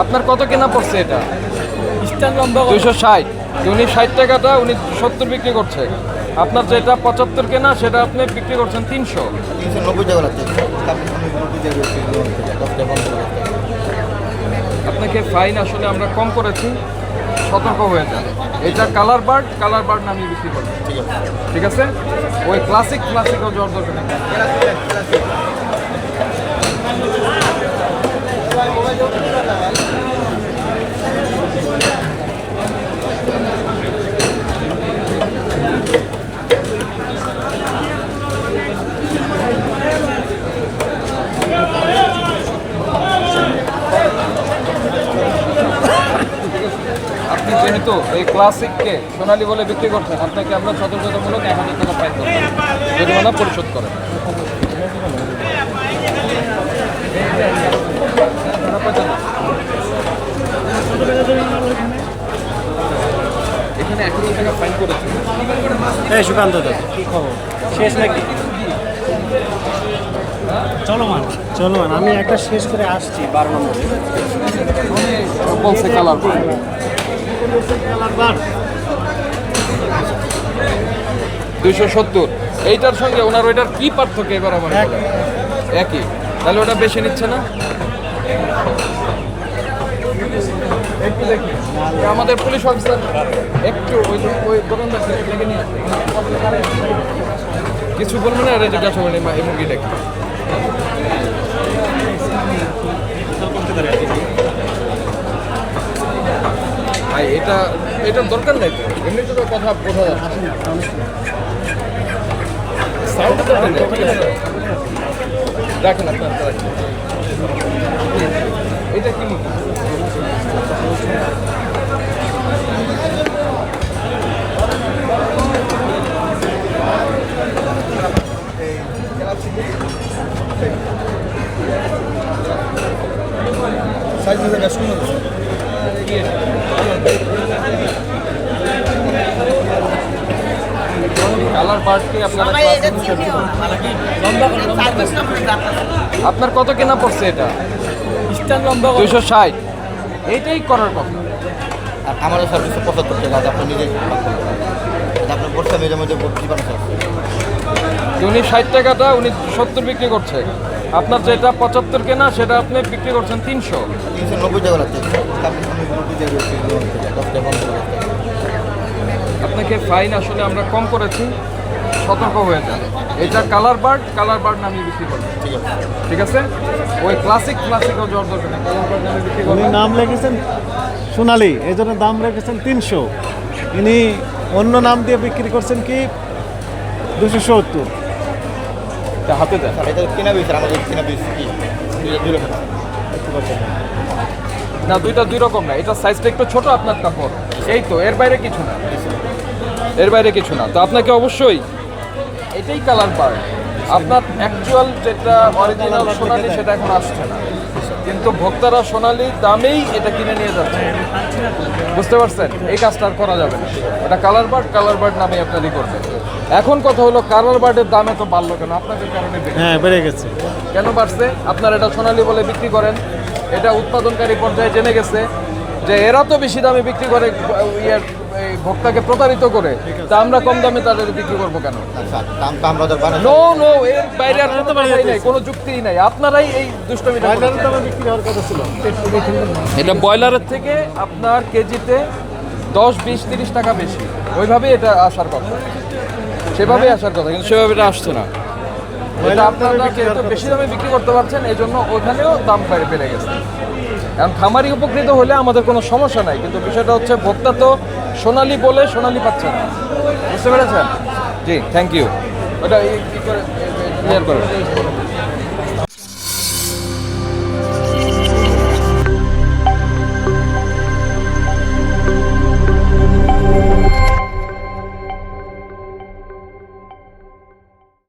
আপনার কত কেনা পড়ছে এটা? স্টার লম্বা 260। উনি 60 টাকাটা উনি 70 বিক্রি করছে। আপনার যেটা 75 কেনা সেটা আপনি বিক্রি করছেন 300। 390 টাকা লাগছে। আপনাকে ফাইন আসলে আমরা কম করেছি, সতর্ক হয়ে যান। এটা কালার বার্ড নামিয়ে বিক্রি করবেন, ঠিক আছে? ওই ক্লাসিকও জোর দরকার নেই। আপনি যেহেতু এই ক্লাসিককে সোনালী বলে বিক্রি করছেন, আপনাকে আমরা সতর্কতামূলক 1000 টাকা ফাইন করব, জরিমানা পরিশোধ করেন। এখানে 1000 টাকা ফাইন করেছে। এই সুকান্ত দা, কি খবর? শেষ নাকি? চলমান আমি একটা শেষ করে আসছি 12 নম্বর বলছে কালার বার্ড। 270। এইটার সঙ্গে ওনার ওইটার কি পার্থক্য এবার আমার একই, তাহলে ওটা বেশি নিচ্ছে না? একটু দেখি আমাদের পুলিশ অফিসার একটু ওই দোকানদারকে ডেকে নিয়ে আসবে। কিছু বলবো না, এটা জিজ্ঞাসা করেন এই মুরগিটাকে। ভাই এটার দরকার নেই তো, এমনি তো কথা বোঝা যাচ্ছে। সাউন্ড দরকার নেই, ঠিক আছে? দেখেন আপনার এটা কি মুরগি? সাইজ দিতে শুনুন। কালার বার্ডকে আপনারা আপনার কত কেনা পড়ছে এটা? স্টার লম্বা 260। এইটাই করার কথা। আর আমাদের সার্ভিসে 75 টাকা, আপনি নিজে আপনার বর্ষা মেয়ের মধ্যে জীবাণু আছে। উনি 60 টাকাটা উনি 70 বিক্রি করছে। আপনার যেটা 75 কেনা সেটা আপনি বিক্রি করছেন 300। 390 টাকা লাগছে। আপনাকে ফাইন আসলে আমরা কম করেছি, সতর্ক হয়ে যান। এটা কালার বার্ড নামিয়ে বিক্রি করবেন, ঠিক আছে? ওই ক্লাসিকও জোর দরকার নেই, কালার বার্ড নামিয়ে বিক্রি উনি করবেন। নাম লিখেছেন সোনালী, এই জন্য দাম রেখেছেন 300। ইনি অন্য নাম দিয়ে বিক্রি করছেন কি 270। হাতে দেন। এটা কিনা বেশ, আমাদের কিনা বেশ কি না, দুইটা দুই রকম না, এটা সাইজটা একটু ছোট, আপনার কাপড় এই তো, এর বাইরে কিছু না, এর বাইরে কিছু না। তো আপনাকে অবশ্যই এটাই কালার বার্ড। আপনার অ্যাকচুয়াল যেটা অরিজিনাল সোনালি সেটা এখন আসছে না, কিন্তু ভোক্তারা সোনালি দামেই এটা কিনে নিয়ে যাচ্ছে, বুঝতে পারছেন? এই কাজটা আর করা যাবে না। এটা কালার বার্ড নামে আপনারই করবেন। এখন কথা হলো কালার বার্ডের দামে তো বাড়লো কেন? আপনাদের কারণে হ্যাঁ, বেড়ে গেছে। কেন বাড়ছে? আপনারা এটা সোনালি বলে বিক্রি করেন, এটা উৎপাদনকারী পর্যায়ে জেনে গেছে যে এরা তো বেশি দামে বিক্রি করে, ভোক্তাকে প্রতারিত করে, তা আমরা কম দামে তাদের বিক্রি করবো কেন? দামটা আমরা নো, এর বাইরে আর কোনো কথাই নাই, কোনো যুক্তিই নাই। আপনারাই এই দুষ্টমিটা করেছেন। বিক্রি হওয়ার কথা ছিল। এটা ব্রয়লারের থেকে আপনার কেজিতে 10, 20, 30 টাকা বেশি, ওইভাবেই এটা আসার কথা, সেভাবেই আসার কথা, কিন্তু সেভাবে এটা আসছে না। এটা আপনারা যেহেতু বেশি দামে বিক্রি করতে পারছেন, এই জন্য ওখানেও দাম বেড়ে গেছে। এখন খামারি উপকৃত হলে আমাদের কোনো সমস্যা নাই, কিন্তু বিষয়টা হচ্ছে ভোক্তা তো সোনালি বলে সোনালি পাচ্ছে না, বুঝতে পেরেছেন? জি, থ্যাংক ইউ। ওটা ক্লিয়ার করে